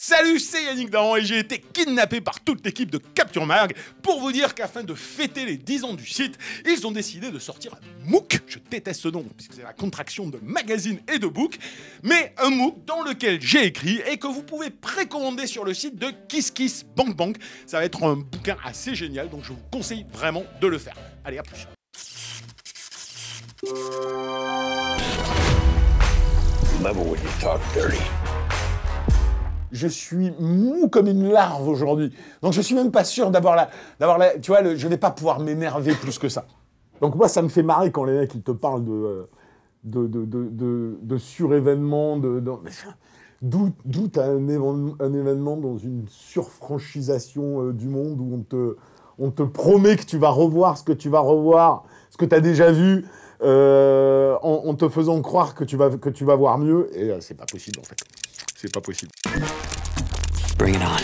Salut, c'est Yannick Dahan et j'ai été kidnappé par toute l'équipe de Capture Mag pour vous dire qu'afin de fêter les 10 ans du site, ils ont décidé de sortir un MOOC. Je déteste ce nom puisque c'est la contraction de magazine et de book, mais un MOOC dans lequel j'ai écrit et que vous pouvez précommander sur le site de KissKissBankBank. Ça va être un bouquin assez génial, donc je vous conseille vraiment de le faire. Allez, à plus. Remember when you talk dirty. Je suis mou comme une larve aujourd'hui. Donc je suis même pas sûr d'avoir la... Tu vois, je vais pas pouvoir m'énerver plus que ça. Donc moi, ça me fait marrer quand les mecs ils te parlent de surévénement, d'où t'as un événement dans une surfranchisation du monde où on te promet que tu vas revoir ce que tu vas revoir, ce que t'as déjà vu, en te faisant croire que tu vas voir mieux. Et c'est pas possible en fait. C'est pas possible. Bring it on.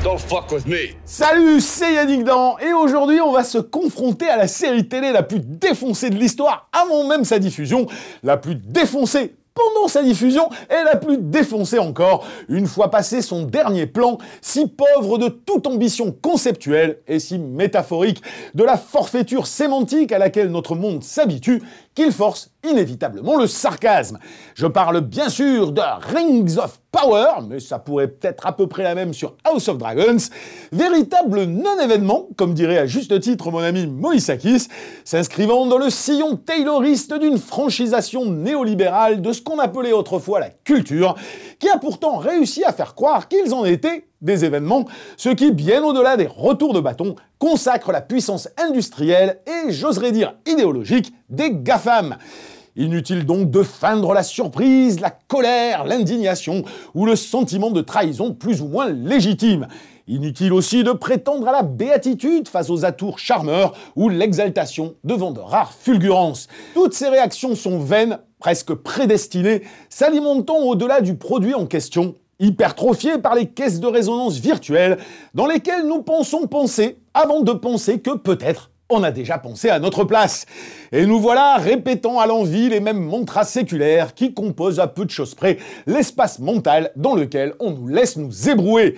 Don't fuck with me. Salut, c'est Yannick Dahan et aujourd'hui on va se confronter à la série télé la plus défoncée de l'histoire avant même sa diffusion, la plus défoncée pendant sa diffusion et la plus défoncée encore une fois passé son dernier plan, si pauvre de toute ambition conceptuelle et si métaphorique de la forfaiture sémantique à laquelle notre monde s'habitue qu'il force inévitablement le sarcasme. Je parle bien sûr de Rings of Power, mais ça pourrait peut-être à peu près la même sur House of Dragons, véritable non-événement, comme dirait à juste titre mon ami Moïsakis, s'inscrivant dans le sillon tayloriste d'une franchisation néolibérale de ce qu'on appelait autrefois la culture, qui a pourtant réussi à faire croire qu'ils en étaient des événements, ce qui, bien au-delà des retours de bâton, consacre la puissance industrielle et, j'oserais dire, idéologique des GAFAM. Inutile donc de feindre la surprise, la colère, l'indignation ou le sentiment de trahison plus ou moins légitime. Inutile aussi de prétendre à la béatitude face aux atours charmeurs ou l'exaltation devant de rares fulgurances. Toutes ces réactions sont vaines, presque prédestinées, s'alimentant au-delà du produit en question, hypertrophiés par les caisses de résonance virtuelles dans lesquelles nous pensons penser avant de penser que peut-être on a déjà pensé à notre place. Et nous voilà répétant à l'envi les mêmes mantras séculaires qui composent à peu de choses près l'espace mental dans lequel on nous laisse nous ébrouer.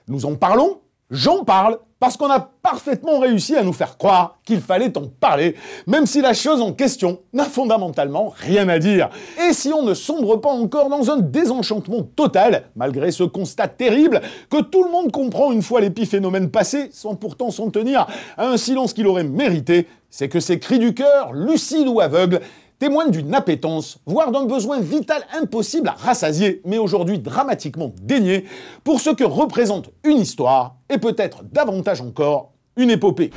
Nous en parlons, j'en parle, parce qu'on a parfaitement réussi à nous faire croire qu'il fallait en parler, même si la chose en question n'a fondamentalement rien à dire. Et si on ne sombre pas encore dans un désenchantement total, malgré ce constat terrible que tout le monde comprend une fois l'épiphénomène passé, sans pourtant s'en tenir à un silence qu'il aurait mérité, c'est que ces cris du cœur, lucides ou aveugles, témoignent d'une appétence, voire d'un besoin vital impossible à rassasier, mais aujourd'hui dramatiquement dénié, pour ce que représente une histoire, et peut-être davantage encore, une épopée.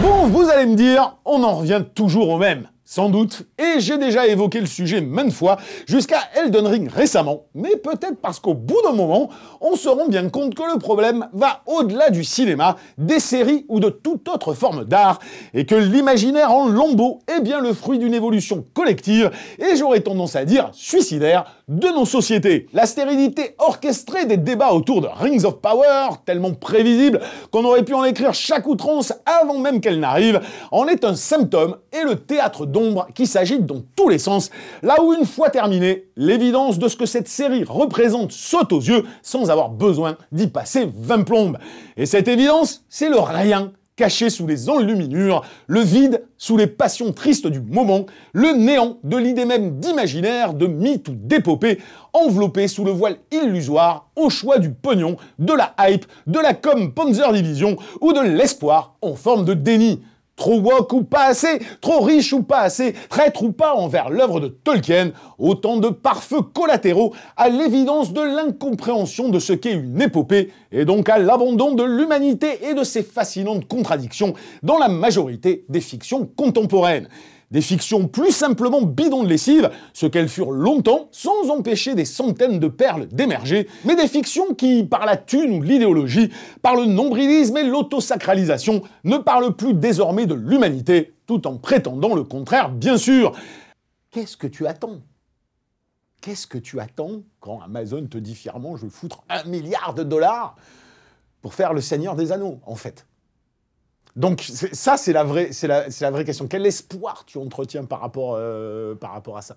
Bon, vous allez me dire, on en revient toujours au même. Sans doute, et j'ai déjà évoqué le sujet maintes fois, jusqu'à Elden Ring récemment, mais peut-être parce qu'au bout d'un moment, on se rend bien compte que le problème va au-delà du cinéma, des séries ou de toute autre forme d'art, et que l'imaginaire en lambeaux est bien le fruit d'une évolution collective, et j'aurais tendance à dire suicidaire, de nos sociétés. La stérilité orchestrée des débats autour de Rings of Power, tellement prévisible qu'on aurait pu en écrire chaque outrance avant même qu'elle n'arrive, en est un symptôme, et le théâtre d'ombre qui s'agite dans tous les sens, là où une fois terminée, l'évidence de ce que cette série représente saute aux yeux sans avoir besoin d'y passer 20 plombes. Et cette évidence, c'est le rien caché sous les enluminures, le vide sous les passions tristes du moment, le néant de l'idée même d'imaginaire, de mythe ou d'épopée, enveloppé sous le voile illusoire au choix du pognon, de la hype, de la com Panzer Division ou de l'espoir en forme de déni. Trop woke ou pas assez, trop riche ou pas assez, traître ou pas envers l'œuvre de Tolkien, autant de pare-feux collatéraux à l'évidence de l'incompréhension de ce qu'est une épopée, et donc à l'abandon de l'humanité et de ses fascinantes contradictions dans la majorité des fictions contemporaines. Des fictions plus simplement bidons de lessive, ce qu'elles furent longtemps, sans empêcher des centaines de perles d'émerger, mais des fictions qui, par la thune ou l'idéologie, par le nombrilisme et l'autosacralisation, ne parlent plus désormais de l'humanité, tout en prétendant le contraire, bien sûr. Qu'est-ce que tu attends ? Qu'est-ce que tu attends quand Amazon te dit fièrement « je vais foutre $1 milliard pour faire le Seigneur des Anneaux », en fait ? Donc ça, c'est la vraie question. Quel espoir tu entretiens par rapport à ça?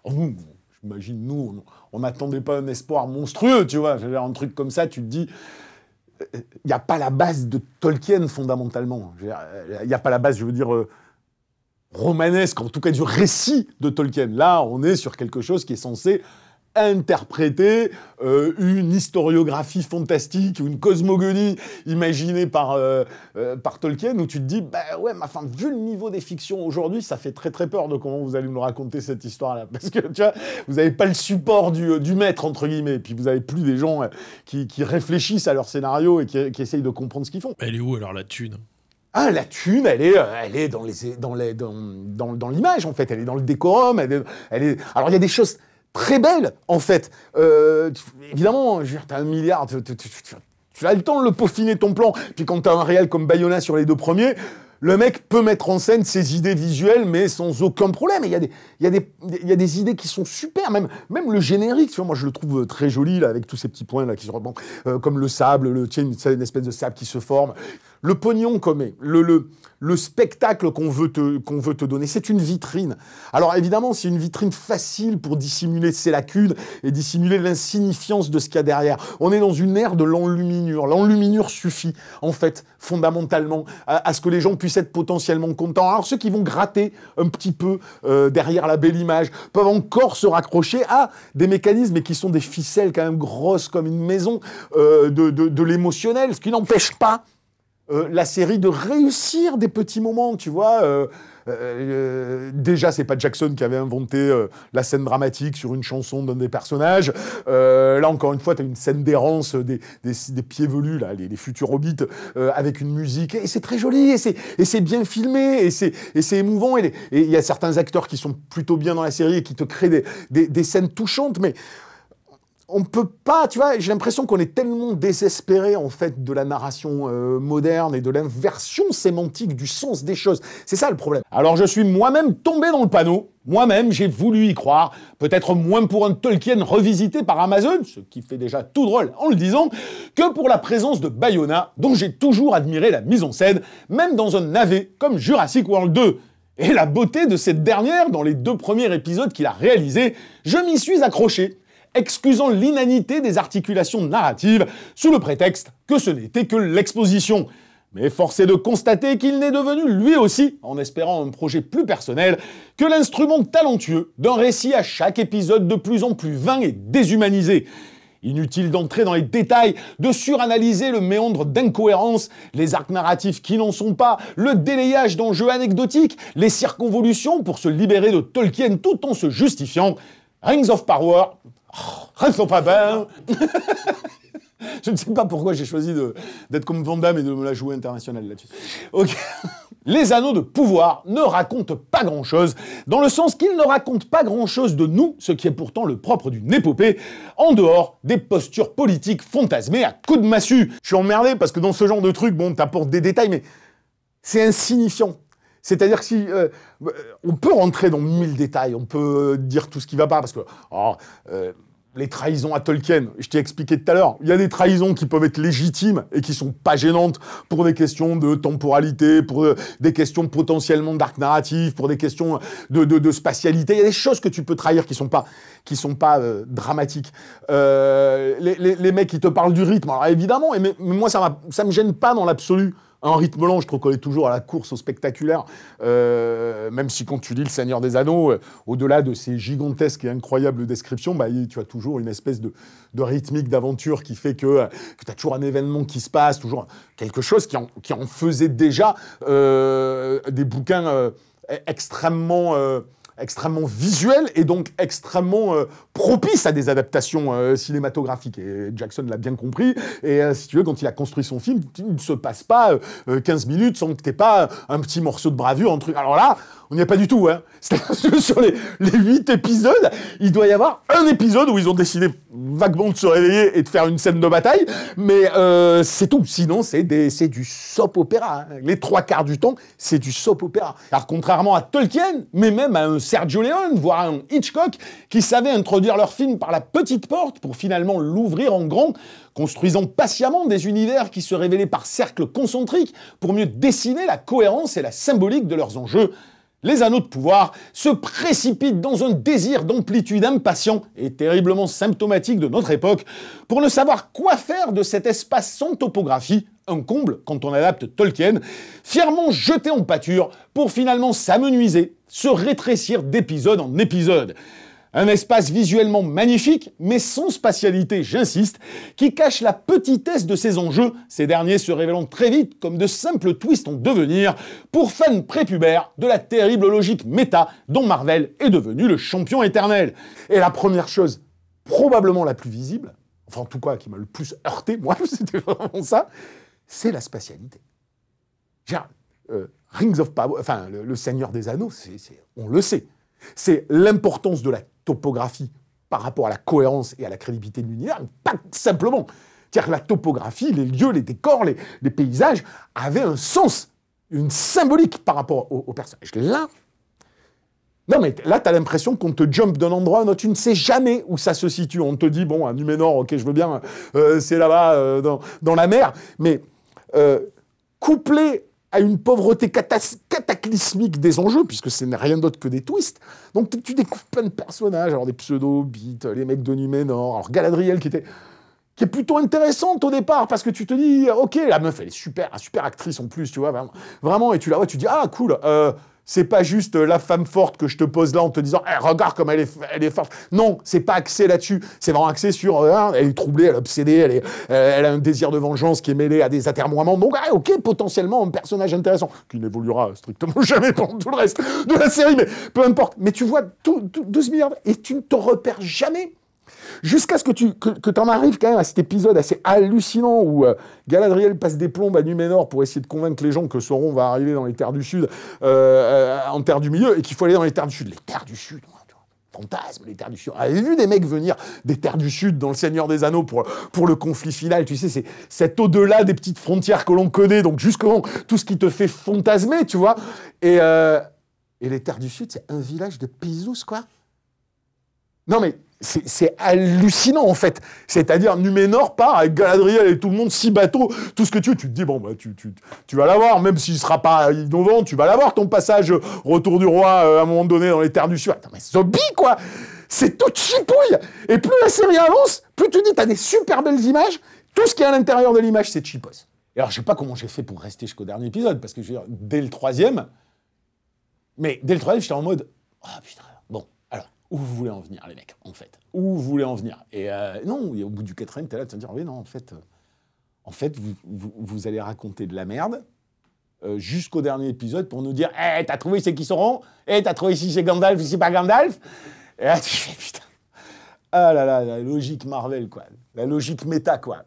Nous, j'imagine, on n'attendait pas un espoir monstrueux, tu vois. Un truc comme ça, tu te dis, il n'y a pas la base de Tolkien, fondamentalement. Il n'y a pas la base, je veux dire, romanesque, en tout cas du récit de Tolkien. Là, on est sur quelque chose qui est censé interpréter une historiographie fantastique ou une cosmogonie imaginée par Tolkien, où tu te dis, bah ouais, mais enfin, vu le niveau des fictions aujourd'hui, ça fait très très peur de comment vous allez nous raconter cette histoire-là. Parce que, tu vois, vous n'avez pas le support du maître, entre guillemets, et puis vous n'avez plus des gens qui réfléchissent à leur scénario et qui essayent de comprendre ce qu'ils font. Elle est où, alors, la thune ? Ah, la thune, elle est dans l'image, en fait. Elle est dans le décorum. Alors, il y a des choses très belle, en fait. Évidemment, je veux dire, t'as $1 milliard, tu as le temps de le peaufiner ton plan. Puis quand t'as un réel comme Bayona sur les 2 premiers, le mec peut mettre en scène ses idées visuelles, mais sans aucun problème. Il y a des idées qui sont super, même le générique, tu vois, moi je le trouve très joli, là, avec tous ces petits points là qui se rebondent, comme le sable, une espèce de sable qui se forme. Le pognon comme est, le spectacle qu'on veut te donner, c'est une vitrine. Alors évidemment, c'est une vitrine facile pour dissimuler ses lacunes et dissimuler l'insignifiance de ce qu'il y a derrière. On est dans une ère de l'enluminure. L'enluminure suffit, en fait, fondamentalement, à ce que les gens puissent être potentiellement contents. Alors ceux qui vont gratter un petit peu derrière la belle image peuvent encore se raccrocher à des mécanismes qui sont des ficelles quand même grosses comme une maison de l'émotionnel, ce qui n'empêche pas la série de réussir des petits moments, tu vois. Déjà, c'est pas Jackson qui avait inventé la scène dramatique sur une chanson d'un des personnages. Là, encore une fois, t'as une scène d'errance des pieds velus, là, les futurs hobbits, avec une musique. Et c'est très joli, et c'est bien filmé, et c'est émouvant. Et il y a certains acteurs qui sont plutôt bien dans la série et qui te créent des scènes touchantes, mais on peut pas, tu vois, j'ai l'impression qu'on est tellement désespéré, en fait, de la narration moderne et de l'inversion sémantique du sens des choses. C'est ça, le problème. Alors, je suis moi-même tombé dans le panneau. Moi-même, j'ai voulu y croire. Peut-être moins pour un Tolkien revisité par Amazon, ce qui fait déjà tout drôle en le disant, que pour la présence de Bayona, dont j'ai toujours admiré la mise en scène, même dans un navet comme Jurassic World 2. Et la beauté de cette dernière, dans les 2 premiers épisodes qu'il a réalisés, je m'y suis accroché, excusant l'inanité des articulations narratives sous le prétexte que ce n'était que l'exposition. Mais force est de constater qu'il n'est devenu lui aussi, en espérant un projet plus personnel, que l'instrument talentueux d'un récit à chaque épisode de plus en plus vain et déshumanisé. Inutile d'entrer dans les détails, de suranalyser le méandre d'incohérence, les arcs narratifs qui n'en sont pas, le délayage d'enjeux anecdotiques, les circonvolutions pour se libérer de Tolkien tout en se justifiant. Rings of Power... Reste pas bien. Je ne sais pas pourquoi j'ai choisi d'être comme Van Damme et de me la jouer internationale là-dessus. Ok. Les Anneaux de pouvoir ne racontent pas grand-chose, dans le sens qu'ils ne racontent pas grand-chose de nous, ce qui est pourtant le propre d'une épopée, en dehors des postures politiques fantasmées à coups de massue. Je suis emmerdé parce que dans ce genre de truc, bon, t'apportes des détails, mais c'est insignifiant. C'est-à-dire que si on peut rentrer dans 1000 détails, on peut dire tout ce qui va pas, parce que les trahisons à Tolkien, je t'ai expliqué tout à l'heure, il y a des trahisons qui peuvent être légitimes et qui sont pas gênantes pour des questions de temporalité, pour des questions potentiellement d'arc narratif, pour des questions de spatialité. Il y a des choses que tu peux trahir qui sont pas dramatiques. Les mecs qui te parlent du rythme, alors évidemment, mais moi ça me gêne pas dans l'absolu un rythme lent, je te reconnais toujours à la course au spectaculaire, même si quand tu lis Le Seigneur des Anneaux, au-delà de ces gigantesques et incroyables descriptions, bah, tu as toujours une espèce de rythmique d'aventure qui fait que tu as toujours un événement qui se passe, toujours quelque chose qui en faisait déjà des bouquins extrêmement visuel et donc extrêmement propice à des adaptations cinématographiques. Et Jackson l'a bien compris. Et si tu veux, quand il a construit son film, il ne se passe pas 15 minutes sans que tu n'aies pas un petit morceau de bravure, un truc. Alors là, on n'y est pas du tout. Hein. C'est-à-dire que sur les 8 épisodes, il doit y avoir un épisode où ils ont décidé vaguement de se réveiller et de faire une scène de bataille. Mais c'est tout. Sinon, c'est du soap opéra. Hein. Les 3/4 du temps, c'est du soap opéra. Alors contrairement à Tolkien, mais même à un Sergio Leone, voire un Hitchcock, qui savaient introduire leur film par la petite porte pour finalement l'ouvrir en grand, construisant patiemment des univers qui se révélaient par cercles concentriques pour mieux dessiner la cohérence et la symbolique de leurs enjeux. Les Anneaux de pouvoir se précipitent dans un désir d'amplitude impatient et terriblement symptomatique de notre époque pour ne savoir quoi faire de cet espace sans topographie, un comble quand on adapte Tolkien, fièrement jeté en pâture pour finalement s'amenuiser, se rétrécir d'épisode en épisode. Un espace visuellement magnifique, mais sans spatialité, j'insiste, qui cache la petitesse de ses enjeux, ces derniers se révélant très vite comme de simples twists en devenir, pour fans prépubères de la terrible logique méta dont Marvel est devenu le champion éternel. Et la première chose, probablement la plus visible, enfin en tout cas qui m'a le plus heurté, moi, c'était vraiment ça, c'est la spatialité. Rings of Power, enfin le Seigneur des Anneaux, on le sait. C'est l'importance de la topographie par rapport à la cohérence et à la crédibilité de l'univers, pas simplement. C'est-à-dire que la topographie, les lieux, les décors, les paysages avaient un sens, une symbolique par rapport aux personnages. Là, non mais là, t'as l'impression qu'on te jump d'un endroit à un autre, tu ne sais jamais où ça se situe. On te dit, bon, à Numénor, ok, je veux bien, c'est là-bas, dans la mer, mais couplé à une pauvreté cataclysmique des enjeux, puisque ce n'est rien d'autre que des twists. Donc tu découvres plein de personnages, alors des pseudo-hobbits, les mecs de Numénor, alors Galadriel qui est plutôt intéressante au départ, parce que tu te dis, ok, la meuf, elle est super actrice en plus, tu vois, vraiment, et tu la vois, tu te dis, ah, cool, c'est pas juste la femme forte que je te pose là en te disant hey, regarde comme elle est forte. Non, c'est pas axé là-dessus. C'est vraiment axé sur elle est troublée, elle est obsédée, elle a un désir de vengeance qui est mêlé à des atermoiements. Donc, ok, potentiellement un personnage intéressant qui n'évoluera strictement jamais pendant tout le reste de la série, mais peu importe. Mais tu vois 12 milliards et tu ne te repères jamais. Jusqu'à ce que tu en arrives quand même à cet épisode assez hallucinant où Galadriel passe des plombes à Numénor pour essayer de convaincre les gens que Sauron va arriver dans les terres du Sud, en terres du Milieu, et qu'il faut aller dans les terres du Sud. Les terres du Sud, fantasme, les terres du Sud. On avait vu des mecs venir des terres du Sud dans Le Seigneur des Anneaux pour le conflit final. Tu sais, c'est cet au-delà des petites frontières que l'on connaît, donc jusqu'au tout ce qui te fait fantasmer, tu vois. Et les terres du Sud, c'est un village de paysous, quoi. Non mais c'est hallucinant en fait. C'est-à-dire Numénor part avec Galadriel et tout le monde, 6 bateaux, tout ce que tu veux. Tu te dis bon bah tu vas l'avoir, même s'il sera pas innovant, tu vas l'avoir ton passage retour du roi à un moment donné dans les terres du Sud. Attends mais zombie quoi. C'est tout chipouille. Et plus la série avance, plus tu dis t'as des super belles images. Tout ce qui est à l'intérieur de l'image c'est cheapos. Et alors je sais pas comment j'ai fait pour rester jusqu'au dernier épisode parce que je veux dire dès le 3e, j'étais en mode ah putain. Où vous voulez en venir, les mecs, en fait. Où vous voulez en venir. Et non, et au bout du 4e, t'es là, tu vas te dire, oui, non, en fait, vous allez raconter de la merde jusqu'au dernier épisode pour nous dire, hé, t'as trouvé c'est qui Sauron ? Hé, t'as trouvé si c'est Gandalf ou si c'est pas Gandalf ? Et là, tu fais, putain. Ah là là, la logique Marvel, quoi. La logique méta, quoi.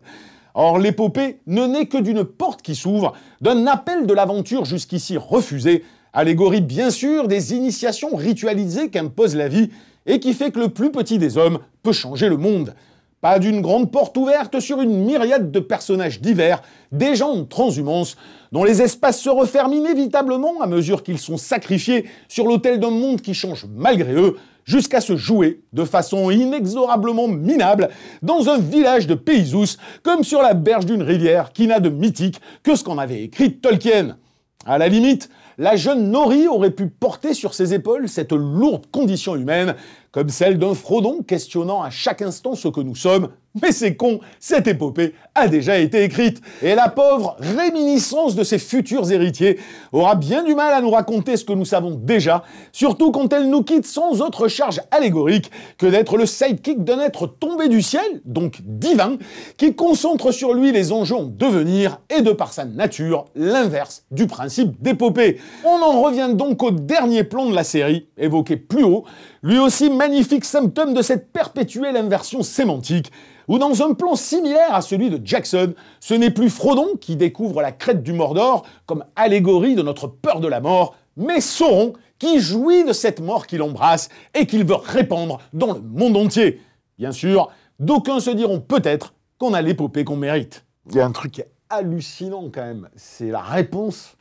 Or, l'épopée ne naît que d'une porte qui s'ouvre, d'un appel de l'aventure jusqu'ici refusé, allégorie bien sûr des initiations ritualisées qu'impose la vie et qui fait que le plus petit des hommes peut changer le monde. Pas d'une grande porte ouverte sur une myriade de personnages divers, des gens de transhumance, dont les espaces se referment inévitablement à mesure qu'ils sont sacrifiés sur l'autel d'un monde qui change malgré eux, jusqu'à se jouer de façon inexorablement minable dans un village de paysous, comme sur la berge d'une rivière qui n'a de mythique que ce qu'en avait écrit Tolkien. À la limite, la jeune Nori aurait pu porter sur ses épaules cette lourde condition humaine, comme celle d'un Frodon questionnant à chaque instant ce que nous sommes, Mais c'est con, cette épopée a déjà été écrite. Et la pauvre réminiscence de ses futurs héritiers aura bien du mal à nous raconter ce que nous savons déjà, surtout quand elle nous quitte sans autre charge allégorique que d'être le sidekick d'un être tombé du ciel, donc divin, qui concentre sur lui les enjeux en devenir et de par sa nature, l'inverse du principe d'épopée. On en revient donc au dernier plan de la série, évoqué plus haut, lui aussi magnifique symptôme de cette perpétuelle inversion sémantique, où dans un plan similaire à celui de Jackson, ce n'est plus Frodon qui découvre la crête du Mordor comme allégorie de notre peur de la mort, mais Sauron qui jouit de cette mort qu'il embrasse et qu'il veut répandre dans le monde entier. Bien sûr, d'aucuns se diront peut-être qu'on a l'épopée qu'on mérite. Il y a un truc qui est hallucinant quand même, c'est la réponse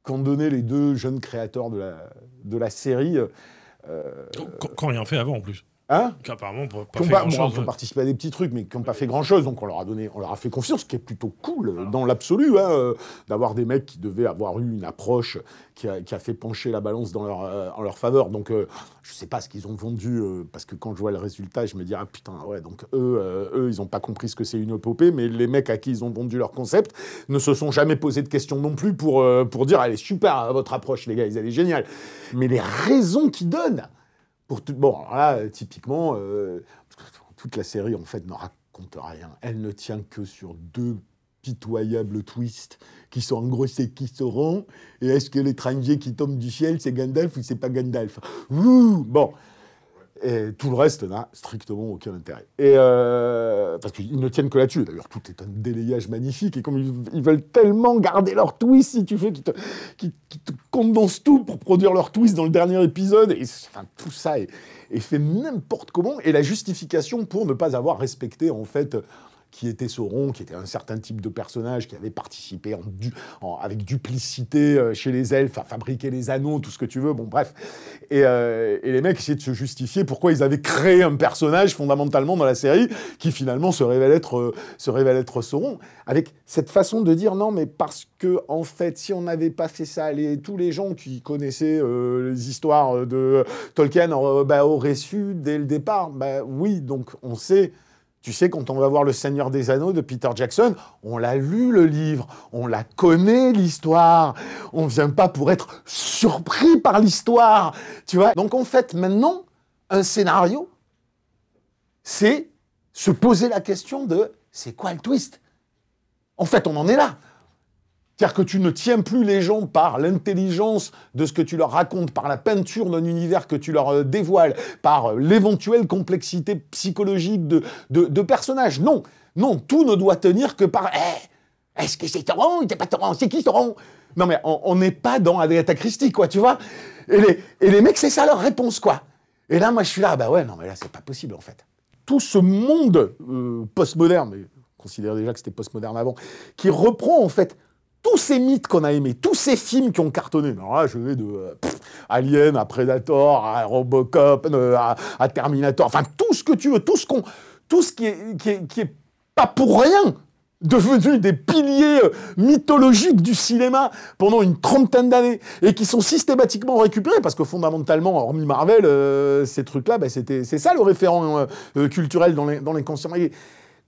qu'ont donné les deux jeunes créateurs de la série. Qu'on rien fait avant en plus. Hein? Qu'apparemment, pas fait grand-chose. Ils ont participé à des petits trucs, mais qui n'ont pas fait grand-chose. Donc on leur a fait confiance, ce qui est plutôt cool dans l'absolu, hein, d'avoir des mecs qui devaient avoir eu une approche qui a fait pencher la balance en leur faveur. Donc je sais pas ce qu'ils ont vendu, parce que quand je vois le résultat, je me dis ah putain ouais. Donc eux ils n'ont pas compris ce que c'est une épopée, mais les mecs à qui ils ont vendu leur concept ne se sont jamais posé de questions non plus pour dire elle est super votre approche les gars, elle est géniale. Mais les raisons qu'ils donnent. Bon, alors là, typiquement, toute la série, en fait, ne raconte rien. Elle ne tient que sur deux pitoyables twists qui sont en gros, c'est qui Sauron, et est-ce que l'étranger qui tombe du ciel, c'est Gandalf ou c'est pas Gandalf? Ouh, bon. Et tout le reste n'a strictement aucun intérêt. Et parce qu'ils ne tiennent que là-dessus. D'ailleurs, tout est un délayage magnifique. Et comme ils veulent tellement garder leur twist, si tu veux, qu'ils te condensent tout pour produire leur twist dans le dernier épisode. Et enfin, tout ça est fait n'importe comment. Et la justification pour ne pas avoir respecté, en fait, qui était Sauron, qui était un certain type de personnage qui avait participé avec duplicité chez les elfes à fabriquer les anneaux, tout ce que tu veux, bon bref. Et les mecs essayaient de se justifier pourquoi ils avaient créé un personnage fondamentalement dans la série qui finalement se révèle être Sauron, avec cette façon de dire non mais parce que en fait si on n'avait pas fait ça, tous les gens qui connaissaient les histoires de Tolkien auraient su dès le départ. Oui, donc on sait. Tu sais, quand on va voir Le Seigneur des Anneaux de Peter Jackson, on l'a lu le livre, on la connaît l'histoire, on vient pas pour être surpris par l'histoire, tu vois. Donc en fait, maintenant, un scénario, c'est se poser la question de c'est quoi le twist? En fait, on en est là. C'est-à-dire que tu ne tiens plus les gens par l'intelligence de ce que tu leur racontes, par la peinture d'un univers que tu leur dévoiles, par l'éventuelle complexité psychologique de personnages. Non, tout ne doit tenir que par est-ce que c'est Sauron? C'est pas Sauron, c'est qui Sauron? Non mais on n'est pas dans Agatha Christie, quoi, tu vois. Et les mecs, c'est ça leur réponse, quoi. Et là, moi, je suis là, bah ouais, non mais là, c'est pas possible, en fait. Tout ce monde postmoderne, mais considère déjà que c'était postmoderne avant, qui reprend, en fait, tous ces mythes qu'on a aimés, tous ces films qui ont cartonné, alors là, je vais de Alien à Predator, à Robocop, à Terminator, enfin tout ce que tu veux, tout ce qui est pas pour rien devenu des piliers mythologiques du cinéma pendant une trentaine d'années et qui sont systématiquement récupérés parce que fondamentalement, hormis Marvel, ces trucs-là, c'est ça le référent culturel dans les conscients.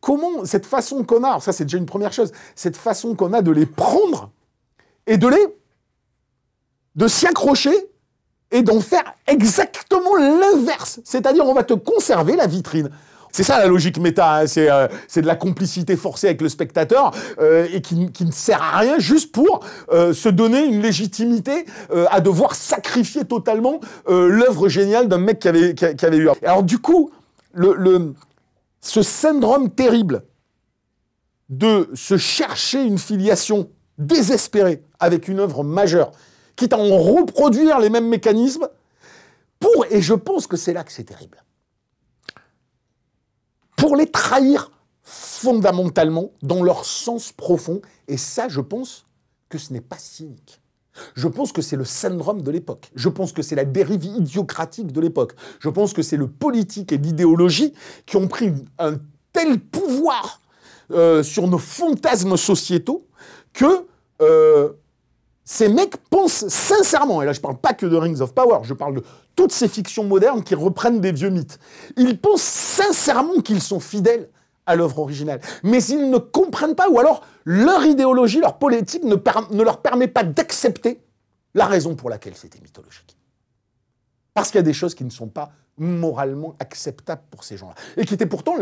Comment, cette façon qu'on a, alors ça c'est déjà une première chose, cette façon qu'on a de les prendre et de s'y accrocher et d'en faire exactement l'inverse. C'est-à-dire on va te conserver la vitrine. C'est ça la logique méta, hein. C'est de la complicité forcée avec le spectateur et qui ne sert à rien juste pour se donner une légitimité à devoir sacrifier totalement l'œuvre géniale d'un mec qui avait eu. Alors du coup, ce syndrome terrible de se chercher une filiation désespérée avec une œuvre majeure, quitte à en reproduire les mêmes mécanismes, et je pense que c'est là que c'est terrible, pour les trahir fondamentalement dans leur sens profond, et ça, je pense que ce n'est pas cynique. Je pense que c'est le syndrome de l'époque. Je pense que c'est la dérive idiocratique de l'époque. Je pense que c'est le politique et l'idéologie qui ont pris un tel pouvoir sur nos fantasmes sociétaux que ces mecs pensent sincèrement, et là je ne parle pas que de Rings of Power, je parle de toutes ces fictions modernes qui reprennent des vieux mythes. Ils pensent sincèrement qu'ils sont fidèles à l'œuvre originale. Mais ils ne comprennent pas, ou alors leur idéologie, leur politique ne leur permet pas d'accepter la raison pour laquelle c'était mythologique. Parce qu'il y a des choses qui ne sont pas moralement acceptables pour ces gens-là. Et qui étaient pourtant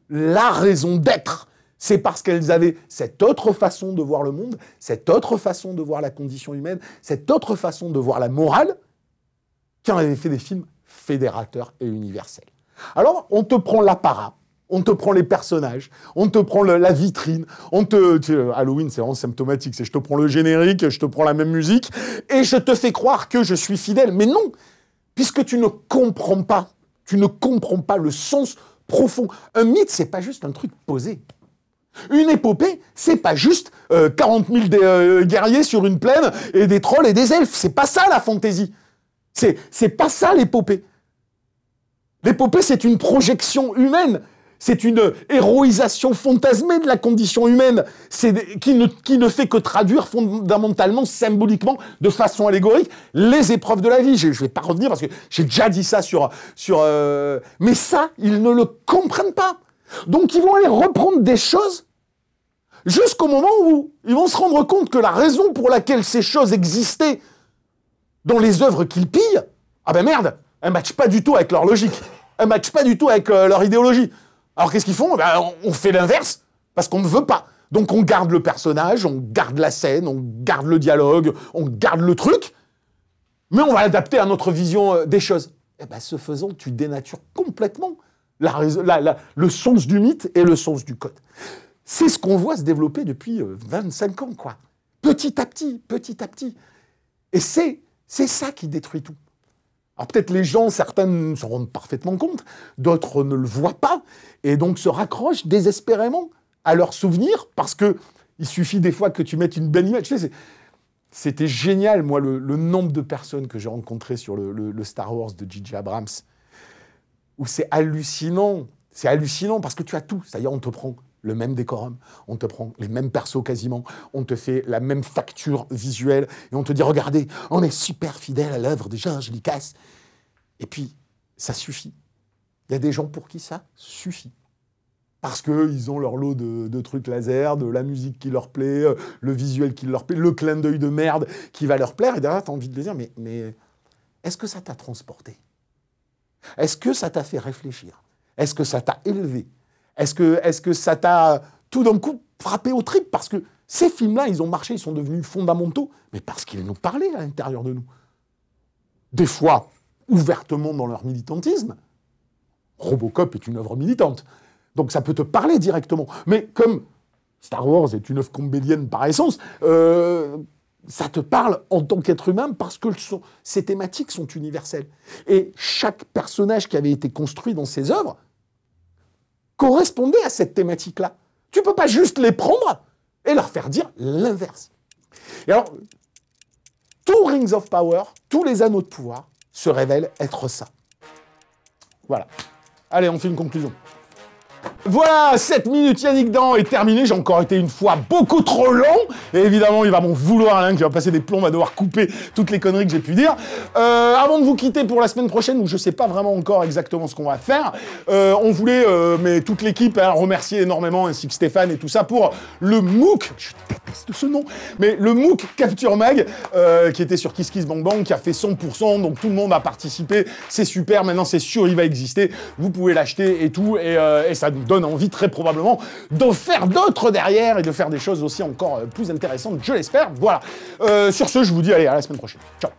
la raison d'être. C'est parce qu'elles avaient cette autre façon de voir le monde, cette autre façon de voir la condition humaine, cette autre façon de voir la morale, qui en avaient fait des films fédérateurs et universels. Alors, on te prend l'apparat, on te prend les personnages, on te prend la vitrine, Halloween, c'est vraiment symptomatique, c'est je te prends le générique, je te prends la même musique, et je te fais croire que je suis fidèle. Mais non, puisque tu ne comprends pas le sens profond. Un mythe, c'est pas juste un truc posé. Une épopée, c'est pas juste 40 000 guerriers sur une plaine et des trolls et des elfes. C'est pas ça la fantaisie. C'est pas ça l'épopée. L'épopée, c'est une projection humaine. C'est une héroïsation fantasmée de la condition humaine, qui ne fait que traduire fondamentalement, symboliquement, de façon allégorique, les épreuves de la vie. Je ne vais pas revenir parce que j'ai déjà dit ça mais ça, ils ne le comprennent pas. Donc ils vont aller reprendre des choses jusqu'au moment où ils vont se rendre compte que la raison pour laquelle ces choses existaient dans les œuvres qu'ils pillent, ah ben merde, elles ne matchent pas du tout avec leur logique. Elles ne matchent pas du tout avec leur idéologie. Alors qu'est-ce qu'ils font? On fait l'inverse, parce qu'on ne veut pas. Donc on garde le personnage, on garde la scène, on garde le dialogue, on garde le truc, mais on va l'adapter à notre vision des choses. Et ben, ce faisant, tu dénatures complètement le sens du mythe et le sens du code. C'est ce qu'on voit se développer depuis 25 ans, quoi. Petit à petit, petit à petit. Et c'est ça qui détruit tout. Alors peut-être les gens, certains s'en rendent parfaitement compte, d'autres ne le voient pas, et donc se raccrochent désespérément à leurs souvenirs, parce que il suffit des fois que tu mettes une belle image. Tu sais, c'était génial, moi, le nombre de personnes que j'ai rencontrées sur le Star Wars de J.J. Abrams, où c'est hallucinant, parce que tu as tout. C'est-à-dire, on te prend le même décorum, on te prend les mêmes persos quasiment, on te fait la même facture visuelle, et on te dit, regardez, on est super fidèle à l'œuvre de George Lucas. Et puis, ça suffit. Il y a des gens pour qui ça suffit. Parce qu'ils ont leur lot de trucs laser, de la musique qui leur plaît, le visuel qui leur plaît, le clin d'œil de merde qui va leur plaire, et derrière, tu as envie de les dire, mais est-ce que ça t'a transporté? Est-ce que ça t'a fait réfléchir? Est-ce que ça t'a élevé? Est-ce que ça t'a tout d'un coup frappé au tripes? Parce que ces films-là, ils ont marché, ils sont devenus fondamentaux, mais parce qu'ils nous parlaient à l'intérieur de nous. Des fois, ouvertement dans leur militantisme. Robocop est une œuvre militante. Donc ça peut te parler directement. Mais comme Star Wars est une œuvre combélienne par essence, ça te parle en tant qu'être humain parce que ces thématiques sont universelles. Et chaque personnage qui avait été construit dans ces œuvres correspondait à cette thématique-là. Tu ne peux pas juste les prendre et leur faire dire l'inverse. Et alors, tous Rings of Power, tous les anneaux de pouvoir, se révèlent être ça. Voilà. Allez, on fait une conclusion. Voilà, 7 minutes Yannick Dan est terminé. J'ai encore été une fois beaucoup trop long. Et évidemment, il va m'en vouloir, Alain, qui va passer des plombs, va devoir couper toutes les conneries que j'ai pu dire. Avant de vous quitter pour la semaine prochaine, où je sais pas vraiment encore exactement ce qu'on va faire, on voulait, mais toute l'équipe, remercier énormément, ainsi que Stéphane et tout ça, pour le MOOC, je déteste ce nom, mais le MOOC Capture Mag, qui était sur Kiss Kiss Bang Bang, qui a fait 100%, donc tout le monde a participé. C'est super, maintenant c'est sûr, il va exister. Vous pouvez l'acheter et tout, et ça nous donne envie très probablement d'en faire d'autres derrière et de faire des choses aussi encore plus intéressantes, je l'espère. Voilà. Sur ce, je vous dis allez, à la semaine prochaine. Ciao.